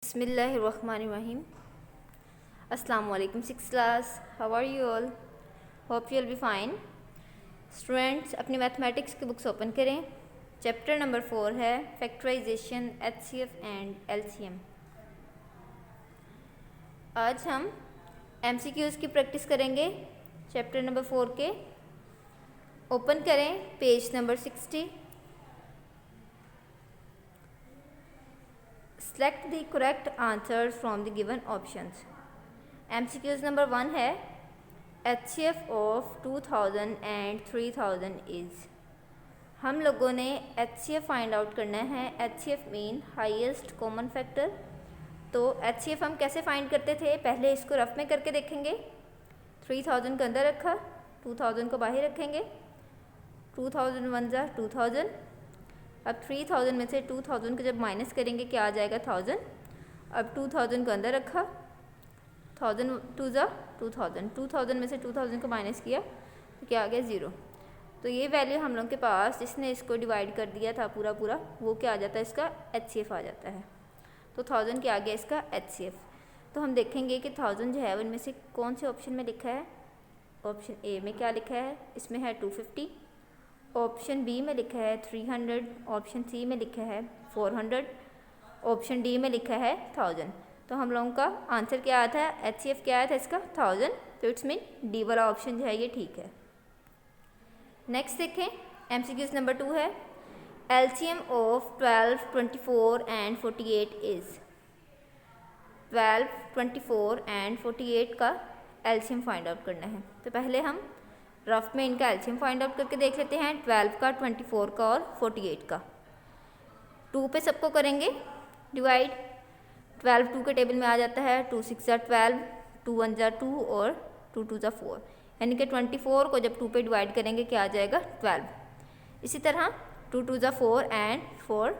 Bismillahirrahmanirrahim. Assalamu alaikum 6th class. How are you all? Hope you will be fine. Students अपनी mathematics की books open करें. Chapter number 4 है factorisation, HCF and LCM. आज हम MCQs की practice करेंगे chapter number 4 के. Open करें page number 60. Select the correct answers from the given options. MCQs number 1 है HCF of 2000 and 3000 is. हम लोगों ने HCF फाइंड आउट करना है. HCF mean highest common factor. तो HCF हम कैसे फाइंड करते थे, पहले इसको रफ में करके देखेंगे. 3000 को अंदर रखा, 2000 को बाहर रखेंगे. 2000 वन ज़ा 2000. अब 3000 में से 2000 को जब माइनस करेंगे क्या आ जाएगा 1000. अब 2000 को अंदर रखा, 1000 टू ज़ा 2000. 2000 में से 2000 को माइनस किया तो क्या आ गया 0. तो ये वैल्यू हम लोग के पास जिसने इसको डिवाइड कर दिया था पूरा वो क्या आ जाता है, इसका HCF आ जाता है. तो 1000 क्या आ गया इसका HCF. तो हम देखेंगे कि 1000 जो है उनमें से कौन से ऑप्शन में लिखा है. ऑप्शन ए में क्या लिखा है, इसमें है 250. ऑप्शन बी में लिखा है 300. ऑप्शन सी में लिखा है 400. ऑप्शन डी में लिखा है 1000. तो हम लोगों का आंसर क्या आया था, HCF क्या आया था इसका 1000. तो इट्स मीन डी वाला ऑप्शन जो है ये ठीक है. नेक्स्ट देखें MCQs नंबर 2 है LCM of 12, 24 and 48 is. 12, 24 and 48 का LCM फाइंड आउट करना है. तो पहले हम रफ में इनका एलसीएम फाइंड आउट करके देख लेते हैं. 12 का, 24 का और 48 का. 2 पे सबको करेंगे डिवाइड. 12 2 के टेबल में आ जाता है. 2 6 ज़ा 12, 2 1 ज़ा 2 और 2 2 ज़ा 4. यानी कि 24 को जब 2 पे डिवाइड करेंगे क्या आ जाएगा 12. इसी तरह 2 2 ज़ा 4 एंड 4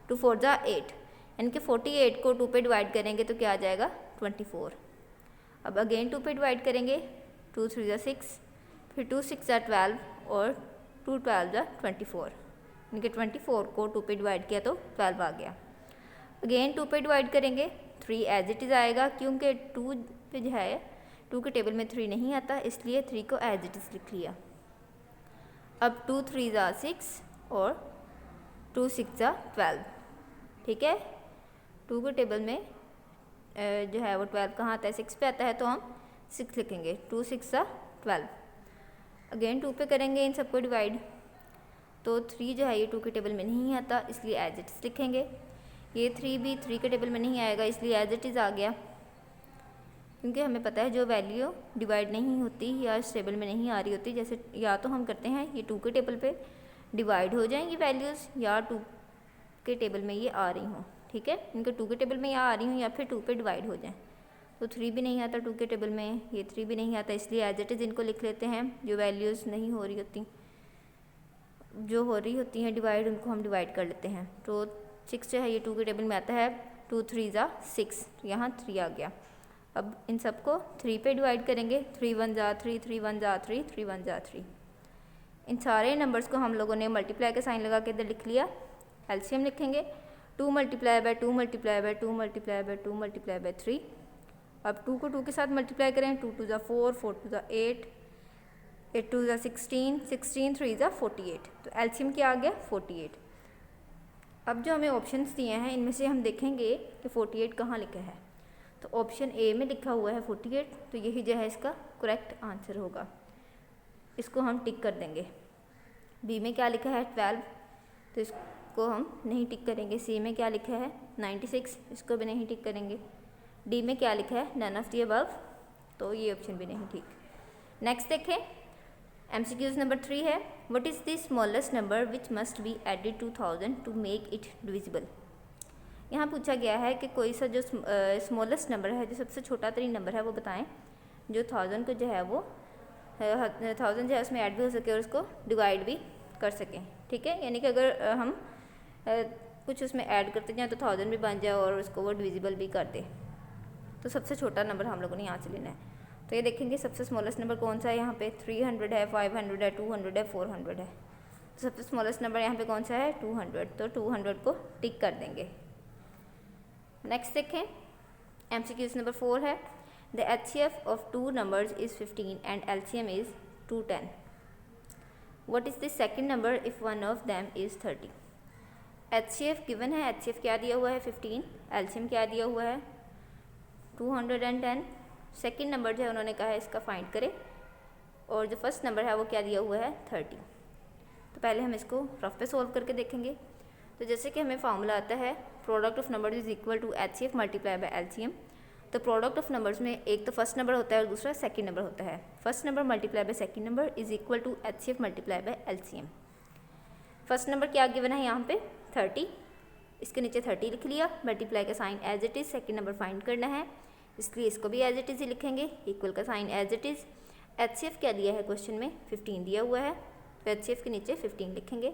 2 4 ज़ा 8. यानी कि 48 को 2 पे डिवाइड करेंगे तो क्या आ जाएगा 24. अब अगेन 2 पे डिवाइड करेंगे. 2 3 ज़ा 6, फिर 2 6 ज़ा 12 और 2 12 ज़ा 24. यानी कि 24 को 2 पे डिवाइड किया तो 12 आ गया. अगेन 2 पे डिवाइड करेंगे. 3 एज इट इज़ आएगा क्योंकि 2 पे जो है 2 के टेबल में 3 नहीं आता, इसलिए 3 को एज इट इज़ लिख लिया. अब 2 3 ज़ा 6 और 2 6 ज़ा 12. ठीक है. 2 के टेबल में जो है वो 12 कहाँ आता है, 6 पे आता है, तो हम 6 लिखेंगे. 2 6 ज़ा 12. अगेन 2 पे करेंगे इन सबको डिवाइड. तो 3 जो है ये 2 के टेबल में नहीं आता, इसलिए एज इट इज़ लिखेंगे. ये 3 भी 3 के टेबल में नहीं आएगा, इसलिए एज इट इज़ आ गया. क्योंकि हमें पता है जो वैल्यू डिवाइड नहीं होती या इस टेबल में नहीं आ रही होती, जैसे या तो हम करते हैं ये 2 के टेबल पे डिवाइड हो जाएंगी वैल्यूज़, या 2 के टेबल में ये आ रही हों. ठीक है. इनके 2 के टेबल में या आ रही हूँ या फिर 2 पे डिवाइड हो जाएँ. तो 3 भी नहीं आता 2 के टेबल में, ये 3 भी नहीं आता, इसलिए एज इट इज़ इनको लिख लेते हैं. जो वैल्यूज़ नहीं हो रही होती, जो हो रही होती हैं डिवाइड, उनको हम डिवाइड कर लेते हैं. तो 6 जो है ये 2 के टेबल में आता है. 2 3 ज़ा 6, यहाँ 3 आ गया. अब इन सबको 3 पे डिवाइड करेंगे. 3 1 ज़ा 3, 3 1 ज़ा 3, 3 1 ज़ा 3. इन सारे नंबर्स को हम लोगों ने मल्टीप्लाई का साइन लगा के इधर लिख लिया. एलसीएम लिखेंगे. 2 multiply by 2 multiply by 2 multiply by 2 multiply by 3. अब 2 को 2 के साथ मल्टीप्लाई करें. 2 2 ज़ा 4, 4 2 ज़ा 8, 8 2 ज़ा 16, 16 3 ज़ा 48. तो एलसीएम क्या आ गया 48. अब जो हमें ऑप्शंस दिए हैं इनमें से हम देखेंगे कि 48 कहाँ लिखा है. तो ऑप्शन ए में लिखा हुआ है 48, तो यही जो है इसका करेक्ट आंसर होगा. इसको हम टिक कर देंगे. बी में क्या लिखा है 12, तो इसको हम नहीं टिक करेंगे. सी में क्या लिखा है 96, इसको भी नहीं टिक करेंगे. डी में क्या लिखा है नन ऑफ द अबव, तो ये ऑप्शन भी नहीं ठीक. नेक्स्ट देखें MCQs नंबर 3 है what is the smallest number which must be added to 1000 to make it divisible. यहाँ पूछा गया है कि कोई सा जो स्मॉलेस्ट नंबर है, जो सबसे छोटा तरीन नंबर है, वो बताएं जो 1000 को जो है वो 1000 जो है उसमें ऐड भी हो सके और उसको डिवाइड भी कर सकें. ठीक है. यानी कि अगर हम कुछ उसमें ऐड करते जाएँ तो 1000 भी बन जाए और उसको वो डिविजिबल भी कर दे. तो सबसे छोटा नंबर हम लोगों ने यहाँ से लेना है. तो ये देखेंगे सबसे स्मॉलेस्ट नंबर कौन सा है. यहाँ पे 300 है, 500 है, 200 है, 400 है. तो सबसे स्मॉलेस्ट नंबर यहाँ पे कौन सा है 200. तो 200 को टिक कर देंगे. नेक्स्ट देखें, MCQs नंबर 4 है, the HCF of two numbers is 15 and LCM is 210. What is the second number if one of them is 30? HCF given है, HCF क्या दिया हुआ है 15, LCM क्या दिया हुआ है 210. सेकेंड नंबर जो है उन्होंने कहा है इसका फाइंड करें, और जो फर्स्ट नंबर है वो क्या दिया हुआ है 30. तो पहले हम इसको रफ पे सॉल्व करके देखेंगे. तो जैसे कि हमें फार्मूला आता है product of numbers is equal to HCF multiply by LCM. तो प्रोडक्ट ऑफ नंबर्स में एक तो फर्स्ट नंबर होता है और दूसरा सेकंड नंबर होता है. First number multiply by second number is equal to HCF multiply by LCM. First number क्या गिवन है यहाँ पे 30, इसके नीचे 30 लिख लिया, मल्टीप्लाई का sign as it is, second number find करना है इसलिए इसको भी एज इट इज़ ही लिखेंगे, इक्वल का sign as it is. HCF क्या दिया है क्वेश्चन में 15 दिया हुआ है, तो HCF के नीचे 15 लिखेंगे,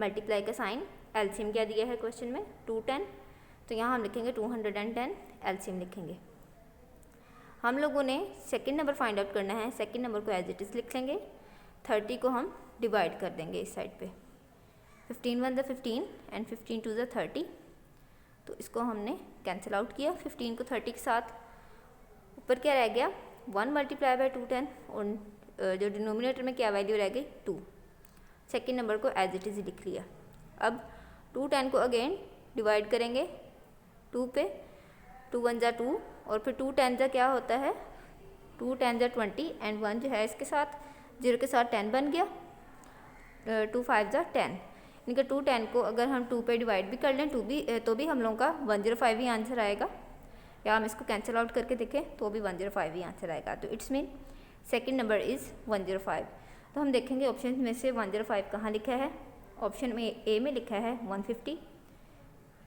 मल्टीप्लाई का साइन. LCM क्या दिया है क्वेश्चन में 210, तो यहाँ हम लिखेंगे 210, LCM लिखेंगे. हम लोगों ने सेकंड नंबर फाइंड आउट करना है, सेकंड नंबर को एज इट इज़ लिख लेंगे, 30 को हम डिवाइड कर देंगे इस साइड पे, 15 1 द 15 एंड 15 2 द 30. तो इसको हमने कैंसिल आउट किया 15 को 30 के साथ. ऊपर क्या रह गया 1 मल्टीप्लाई बाय 210, और जो डिनोमिनेटर में क्या वैल्यू रह गई 2. सेकेंड नंबर को एज इट इज़ लिख लिया. अब 210 को अगेन डिवाइड करेंगे 2 पे, 2 1 जा 2, और फिर 2 10 जा क्या होता है 2 10 जा 20, एंड 1 जो है इसके साथ 0 के साथ 10 बन गया, 2 5 जा 10. इनका 2 10 को अगर हम 2 पे डिवाइड भी कर लें तो भी हम लोगों का 105 ही आंसर आएगा, या हम इसको कैंसिल आउट करके देखें तो भी 105 ही आंसर आएगा. तो it's mean second number is 105. तो हम देखेंगे ऑप्शन में से 105 कहाँ लिखा है. ऑप्शन में ए में लिखा है 150,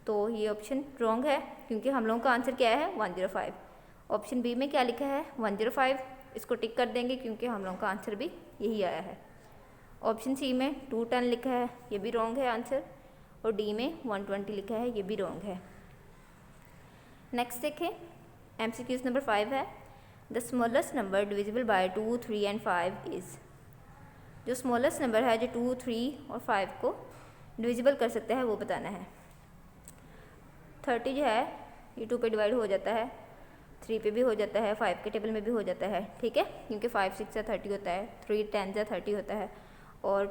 तो ये ऑप्शन रॉन्ग है क्योंकि हम लोगों का आंसर क्या है 105. ऑप्शन बी में क्या लिखा है 105, इसको टिक कर देंगे क्योंकि हम लोगों का आंसर भी यही आया है. ऑप्शन सी में 210 लिखा है, ये भी रॉन्ग है आंसर, और डी में 120 लिखा है, ये भी रॉन्ग है. नेक्स्ट देखें, MCQs नंबर 5 है, the smallest number divisible by 2 3 and 5 is. जो स्मॉलेस्ट नंबर है जो 2 3 और 5 को डिविजिबल कर सकता है वो बताना है. 30 जो है ये 2 पे डिवाइड हो जाता है, 3 पे भी हो जाता है, 5 के टेबल में भी हो जाता है, ठीक है, क्योंकि 5 6 जा 30 होता है, 3 10 जा 30 होता है, और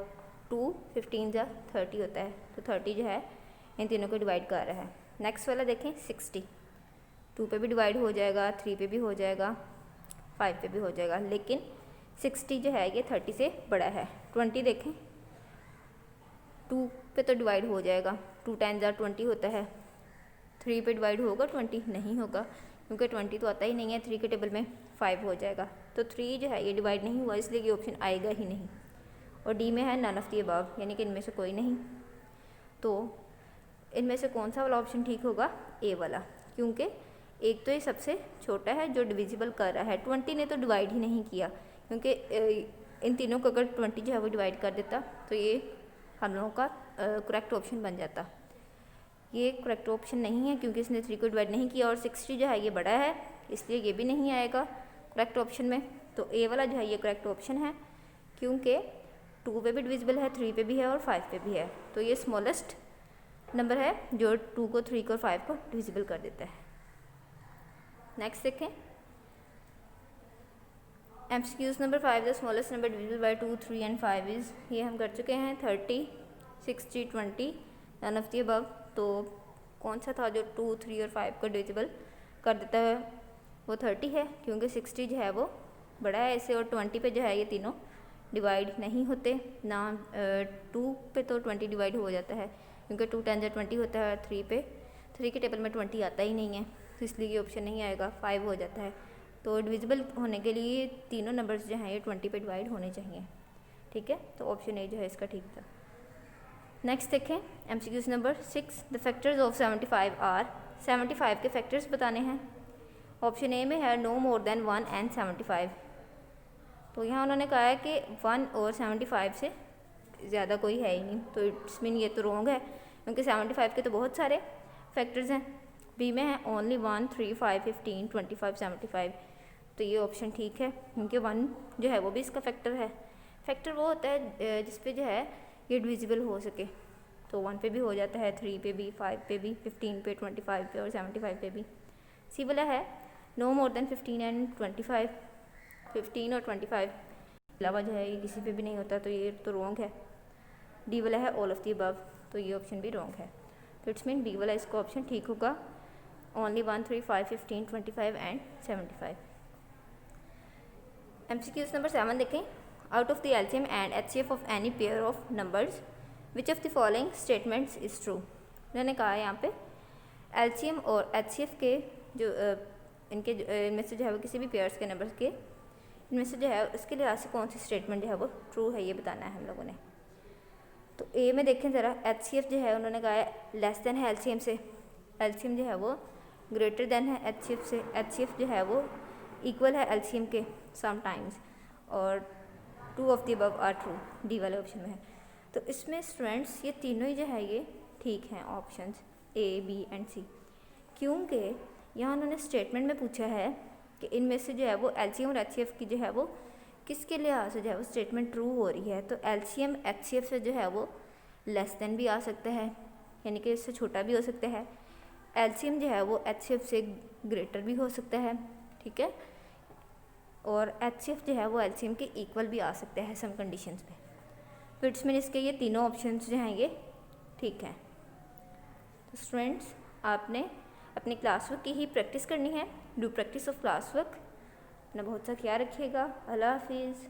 2 15 जा 30 होता है. तो 30 जो है इन तीनों को डिवाइड कर रहा है. नेक्स्ट वाला देखें 60, 2 पे भी डिवाइड हो जाएगा, 3 पे भी हो जाएगा, 5 पे भी हो जाएगा, लेकिन 60 जो है ये 30 से बड़ा है. 20 देखें, 2 पे तो डिवाइड हो जाएगा, 2 10 जा 20 होता है, 3 पे डिवाइड होगा 20 नहीं होगा क्योंकि 20 तो आता ही नहीं है, 3 के टेबल में 5 हो जाएगा. तो 3 जो है ये डिवाइड नहीं हुआ इसलिए ये ऑप्शन आएगा ही नहीं. और डी में है नन ऑफ द अबव, यानी कि इनमें से कोई नहीं. तो इनमें से कौन सा वाला ऑप्शन ठीक होगा, ए वाला, क्योंकि एक तो ये सबसे छोटा है जो डिविजिबल कर रहा है. 20 ने तो डिवाइड ही नहीं किया क्योंकि इन तीनों को अगर 20 जो है वो डिवाइड कर देता तो ये हम लोगों का करेक्ट ऑप्शन बन जाता. ये करेक्ट ऑप्शन नहीं है क्योंकि इसने 3 को डिवाइड नहीं किया, और 60 जो है ये बड़ा है इसलिए ये भी नहीं आएगा करेक्ट ऑप्शन में. तो ए वाला जो है ये करेक्ट ऑप्शन है क्योंकि 2 पे भी डिविजिबल है, 3 पे भी है और 5 पे भी है. तो ये स्मॉलेस्ट नंबर है जो 2 को 3 को और 5 को डिविजिबल कर देता है. नेक्स्ट देखें, MCQs number 5, the smallest number divisible by 2 3 and 5 is. ये हम कर चुके हैं 30 60 20 नन ऑफ द अबव. तो कौन सा था जो 2 3 और 5 को डिविजिबल कर देता है, वो 30 है क्योंकि 60 जो है वो बड़ा है इससे, और 20 पे जो है ये तीनों डिवाइड नहीं होते ना. 2 पे तो 20 डिवाइड हो जाता है क्योंकि 2 10 जा 20 होता है, 3 पे 3 के टेबल में 20 आता ही नहीं है, तो इसलिए ये ऑप्शन नहीं आएगा, 5 हो जाता है. तो डिविजिबल होने के लिए तीनों नंबर्स जो हैं ये 20 पे डिवाइड होने चाहिए, ठीक है. तो ऑप्शन ए जो है इसका ठीक था. नेक्स्ट देखें, MCQs number 6, the factors of 75 are. 75 के फैक्टर्स बताने हैं. ऑप्शन ए में है नो मोर देन 1 एंड 75. तो यहाँ उन्होंने कहा है कि 1 और 75 से ज़्यादा कोई है ही नहीं, तो इट्स मीन ये तो रॉन्ग है क्योंकि 75 के तो बहुत सारे फैक्टर्स हैं. बी में है ओनली 1 3 5 15 25 75. तो ये ऑप्शन ठीक है क्योंकि 1 जो है वो भी इसका फैक्टर है. फैक्टर वो होता है जिस पे जो है ये डिविजिबल हो सके. तो 1 पे भी हो जाता है, 3 पे भी, 5 पे भी, 15 पे, 25 पे और 75 पे भी। सी वाला है नो मोर देन 15 एंड 25, 15 और 25 अलावा जो है ये किसी पे भी नहीं होता, तो ये तो रॉन्ग है। डी वाला है ऑल ऑफ दी अबव, तो ये ऑप्शन भी रॉन्ग है। तो इट्स मीन डी वाला इसका ऑप्शन ठीक होगा, ओनली 1, 3, 5, 15, 25 एंड 75। MCQs नंबर 7 देखें। Out of the LCM and HCF of any pair of numbers which of the following statements is true. उन्होंने कहा है यहाँ पे LCM और HCF के जो इनके इनमें से जो है वो किसी भी पेयर्स के नंबर्स के इनमें से जो है उसके लिहाज से कौन सी स्टेटमेंट जो है वो ट्रू है, ये बताना है हम लोगों ने। तो ए में देखें ज़रा, HCF जो है उन्होंने कहा है लेस देन है LCM से, LCM जो है वो ग्रेटर देन है HCF से, HCF जो है वो इक्वल है LCM के समटाइम्स, और 2 of the above are true, D वाले ऑप्शन में है। तो इसमें स्टूडेंट्स ये तीनों ही जो है ये ठीक हैं, options A, B and C, क्योंकि यहाँ उन्होंने स्टेटमेंट में पूछा है कि इनमें से जो है वो LCM और HCF की जो है वो किसके लिहाज से जो है वो स्टेटमेंट ट्रू हो रही है। तो LCM HCF से जो है वो लेस देन भी आ सकता है, यानी कि इससे छोटा भी हो सकता है। LCM जो है वो HCF से ग्रेटर भी हो सकता है, ठीक है, और HCF जो है वो LCM के इक्वल भी आ सकता है सम कंडीशंस में। तो इट्स मीन इसके ये तीनों ऑप्शंस जो हैं ये ठीक हैं। तो स्टूडेंट्स आपने अपनी क्लास वर्क की ही प्रैक्टिस करनी है, do practice of class work. अपना बहुत सा ख्याल रखिएगा। अल्लाह हाफिज़।